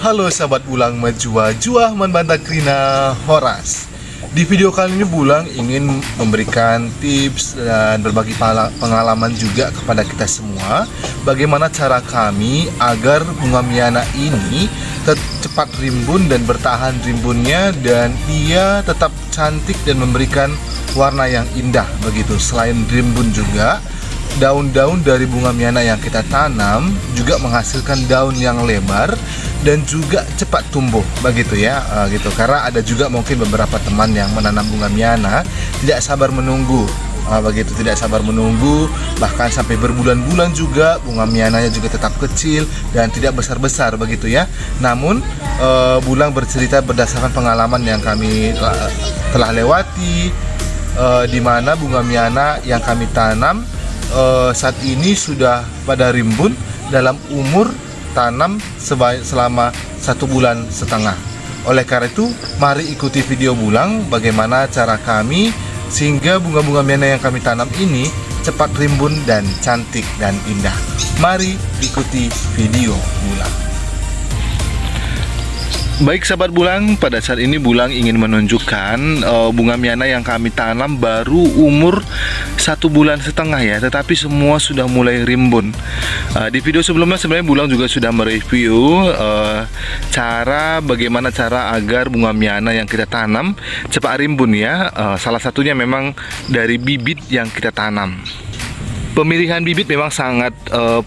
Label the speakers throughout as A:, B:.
A: Halo sahabat Bulang Majua-Jua Manbantakrina Horas. Di video kali ini Bulang ingin memberikan tips dan berbagi pengalaman juga kepada kita semua, bagaimana cara kami agar bunga miana ini cepat rimbun dan bertahan rimbunnya, dan dia tetap cantik dan memberikan warna yang indah begitu. Selain rimbun juga, daun-daun dari bunga miana yang kita tanam juga menghasilkan daun yang lebar dan juga cepat tumbuh begitu ya, gitu. Karena ada juga mungkin beberapa teman yang menanam bunga miana tidak sabar menunggu, begitu, tidak sabar menunggu, bahkan sampai berbulan-bulan juga bunga miananya juga tetap kecil dan tidak besar-besar begitu ya. Namun Bulang bercerita berdasarkan pengalaman yang kami telah lewati, di mana bunga miana yang kami tanam saat ini sudah pada rimbun dalam umur tanam selama 1,5 bulan. Oleh karena itu, mari ikuti video Bulang bagaimana cara kami sehingga bunga-bunga miana yang kami tanam ini cepat rimbun dan cantik dan indah. Mari ikuti video Bulang. Baik sahabat Bulang, pada saat ini Bulang ingin menunjukkan bunga miana yang kami tanam baru umur 1,5 bulan ya, tetapi semua sudah mulai rimbun. Di video sebelumnya sebenarnya Bulang juga sudah mereview bagaimana cara agar bunga miana yang kita tanam cepat rimbun ya. Salah satunya memang dari bibit yang kita tanam. Pemilihan bibit memang sangat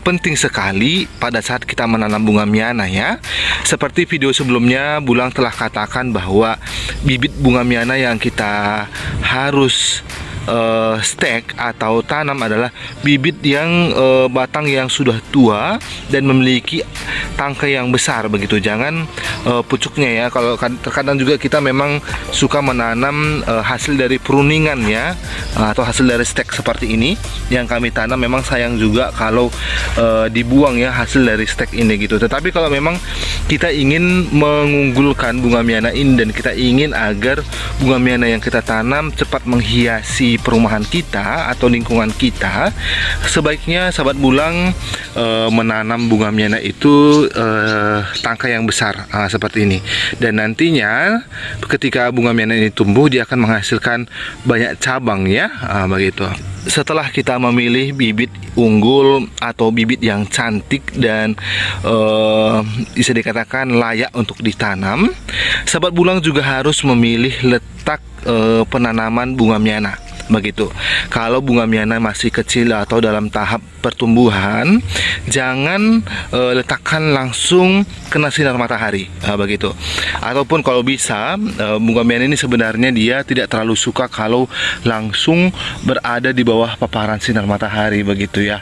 A: penting sekali pada saat kita menanam bunga miana ya. Seperti video sebelumnya Bulang telah katakan bahwa bibit bunga miana yang kita harus stek atau tanam adalah bibit yang batang yang sudah tua dan memiliki tangkai yang besar begitu. Jangan pucuknya ya. Kalau terkadang juga kita memang suka menanam hasil dari pruningan ya, atau hasil dari stek seperti ini yang kami tanam. Memang sayang juga kalau dibuang ya hasil dari stek ini gitu. Tetapi kalau memang kita ingin mengunggulkan bunga miana ini dan kita ingin agar bunga miana yang kita tanam cepat menghiasi perumahan kita atau lingkungan kita, sebaiknya sahabat Bulang menanam bunga miana itu tangkai yang besar seperti ini. Dan nantinya ketika bunga miana ini tumbuh, dia akan menghasilkan banyak cabang ya, begitu. Setelah kita memilih bibit unggul atau bibit yang cantik dan bisa dikatakan layak untuk ditanam, sahabat Bulang juga harus memilih letak penanaman bunga miana begitu. Kalau bunga miana masih kecil atau dalam tahap pertumbuhan, jangan letakkan langsung kena sinar matahari begitu. Ataupun kalau bisa, bunga miana ini sebenarnya dia tidak terlalu suka kalau langsung berada di bawah paparan sinar matahari begitu ya.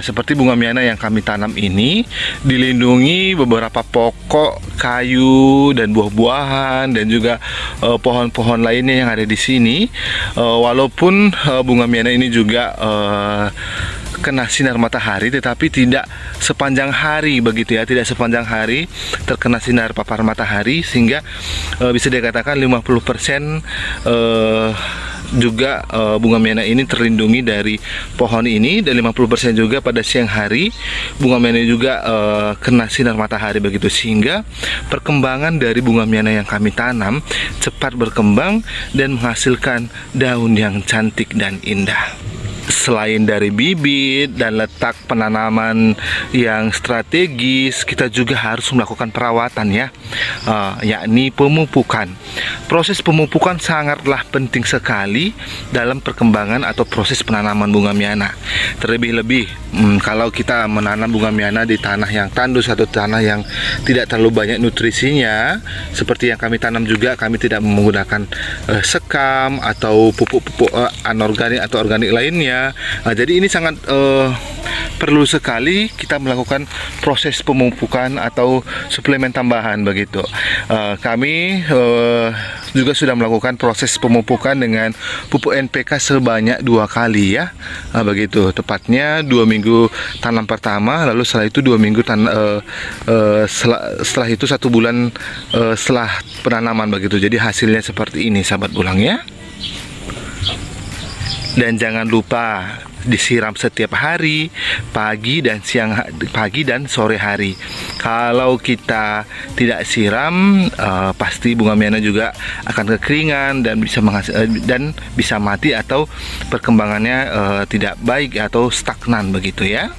A: Seperti bunga miana yang kami tanam ini dilindungi beberapa pokok kayu dan buah-buahan dan juga pohon-pohon lainnya yang ada di sini. Walaupun bunga miana ini juga kena sinar matahari, tetapi tidak sepanjang hari begitu ya, tidak sepanjang hari terkena sinar paparan matahari, sehingga bisa dikatakan 50% juga bunga miana ini terlindungi dari pohon ini, dan 50% juga pada siang hari bunga miana juga kena sinar matahari begitu, sehingga perkembangan dari bunga miana yang kami tanam cepat berkembang dan menghasilkan daun yang cantik dan indah. Selain dari bibit dan letak penanaman yang strategis, kita juga harus melakukan perawatan ya, yakni pemupukan. Proses pemupukan sangatlah penting sekali dalam perkembangan atau proses penanaman bunga miana. Terlebih-lebih kalau kita menanam bunga miana di tanah yang tandus atau tanah yang tidak terlalu banyak nutrisinya, seperti yang kami tanam juga, kami tidak menggunakan sekam atau pupuk-pupuk anorganik atau organik lainnya. Jadi ini sangat perlu sekali kita melakukan proses pemupukan atau suplemen tambahan begitu. Kami juga sudah melakukan proses pemupukan dengan pupuk NPK sebanyak 2 kali ya, begitu. Tepatnya 2 minggu tanam pertama, lalu setelah itu 2 minggu setelah itu 1 bulan setelah penanaman begitu. Jadi hasilnya seperti ini sahabat Bulang ya. Dan jangan lupa disiram setiap hari, pagi dan sore hari. Kalau kita tidak siram, pasti bunga miana juga akan kekeringan dan bisa mati atau perkembangannya tidak baik atau stagnan begitu ya.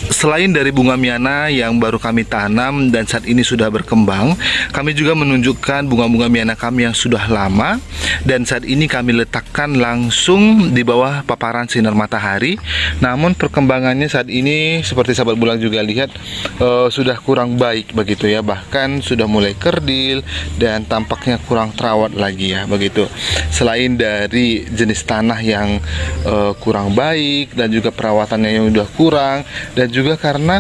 A: Selain dari bunga miana yang baru kami tanam dan saat ini sudah berkembang, kami juga menunjukkan bunga-bunga miana kami yang sudah lama dan saat ini kami letakkan langsung di bawah paparan sinar matahari. Namun perkembangannya saat ini seperti sahabat bulang juga lihat sudah kurang baik begitu ya, bahkan sudah mulai kerdil dan tampaknya kurang terawat lagi ya begitu. Selain dari jenis tanah yang kurang baik dan juga perawatannya yang sudah kurang, dan juga karena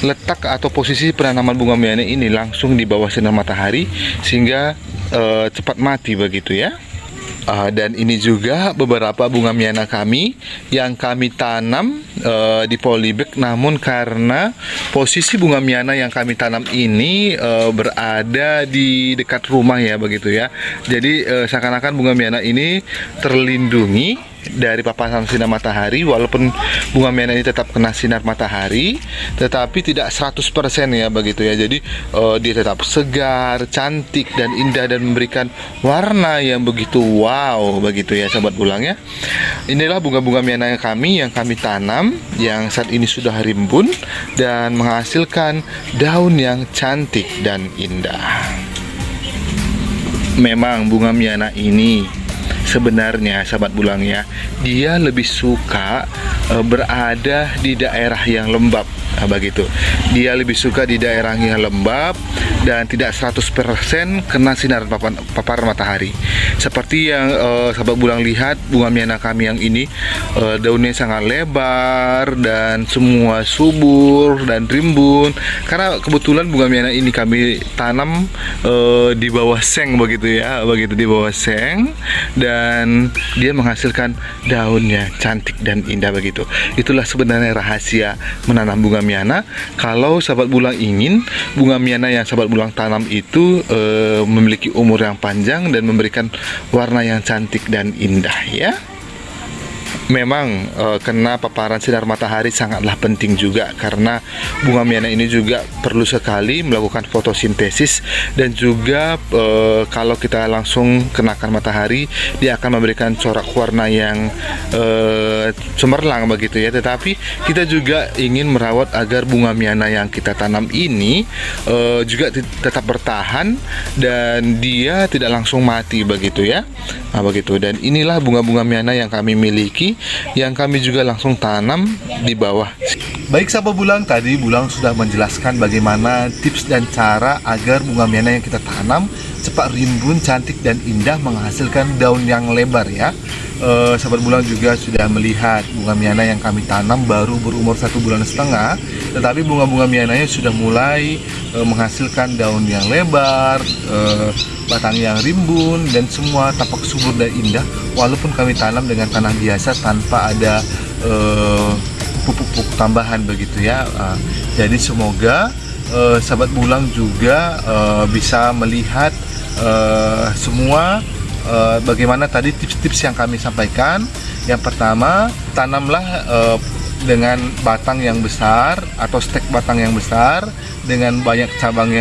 A: letak atau posisi penanaman bunga miana ini langsung di bawah sinar matahari sehingga cepat mati begitu ya. Dan ini juga beberapa bunga miana kami yang kami tanam di polybag, namun karena posisi bunga miana yang kami tanam ini berada di dekat rumah ya begitu ya. Jadi seakan-akan bunga miana ini terlindungi dari paparan sinar matahari, walaupun bunga miana ini tetap kena sinar matahari tetapi tidak 100% ya begitu ya. Jadi dia tetap segar, cantik dan indah dan memberikan warna yang begitu wow begitu ya sahabat bulang ya. Inilah bunga-bunga miana yang kami tanam yang saat ini sudah rimbun dan menghasilkan daun yang cantik dan indah. Memang bunga miana ini sebenarnya sahabat bulang ya, dia lebih suka berada di daerah yang lembab begitu. Dia lebih suka di daerah yang lembab dan tidak 100% kena sinar paparan matahari. Seperti yang sahabat bulang lihat, bunga miana kami yang ini daunnya sangat lebar dan semua subur dan rimbun karena kebetulan bunga miana ini kami tanam di bawah seng begitu ya, begitu di bawah seng, dan dia menghasilkan daunnya cantik dan indah begitu. Itulah sebenarnya rahasia menanam bunga miana. Kalau sahabat bulang ingin bunga miana yang sahabat bulang tanam itu memiliki umur yang panjang dan memberikan warna yang cantik dan indah ya. Memang kena paparan sinar matahari sangatlah penting juga karena bunga miana ini juga perlu sekali melakukan fotosintesis dan juga kalau kita langsung kenakan matahari dia akan memberikan corak warna yang cemerlang begitu ya. Tetapi kita juga ingin merawat agar bunga miana yang kita tanam ini juga tetap bertahan dan dia tidak langsung mati begitu ya. Nah, begitu. Dan inilah bunga-bunga miana yang kami miliki, yang kami juga langsung tanam di bawah. Baik sahabat bulang, tadi bulang sudah menjelaskan bagaimana tips dan cara agar bunga miana yang kita tanam cepat rimbun, cantik dan indah menghasilkan daun yang lebar ya. Sahabat bulang juga sudah melihat bunga miana yang kami tanam baru berumur 1,5 bulan, tetapi bunga-bunga miananya sudah mulai menghasilkan daun yang lebar, batang yang rimbun dan semua tampak subur dan indah walaupun kami tanam dengan tanah biasa tanpa ada pupuk-pupuk tambahan begitu ya. Jadi semoga sahabat bulang juga bisa melihat semua bagaimana tadi tips-tips yang kami sampaikan. Yang pertama, tanamlah dengan batang yang besar atau stek batang yang besar dengan banyak cabang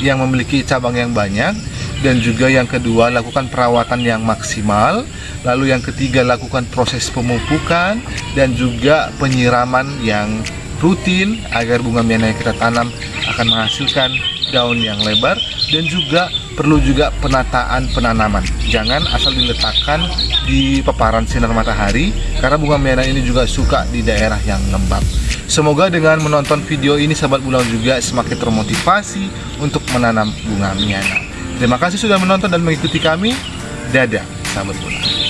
A: yang memiliki cabang yang banyak. Dan juga yang kedua, lakukan perawatan yang maksimal. Lalu yang ketiga, lakukan proses pemupukan dan juga penyiraman yang rutin agar bunga miana yang kita tanam akan menghasilkan daun yang lebar. Dan juga perlu juga penataan penanaman. Jangan asal diletakkan di paparan sinar matahari karena bunga miana ini juga suka di daerah yang lembab. Semoga dengan menonton video ini sahabat bulang juga semakin termotivasi untuk menanam bunga miana. Terima kasih sudah menonton dan mengikuti kami. Dadah sahabat bulang.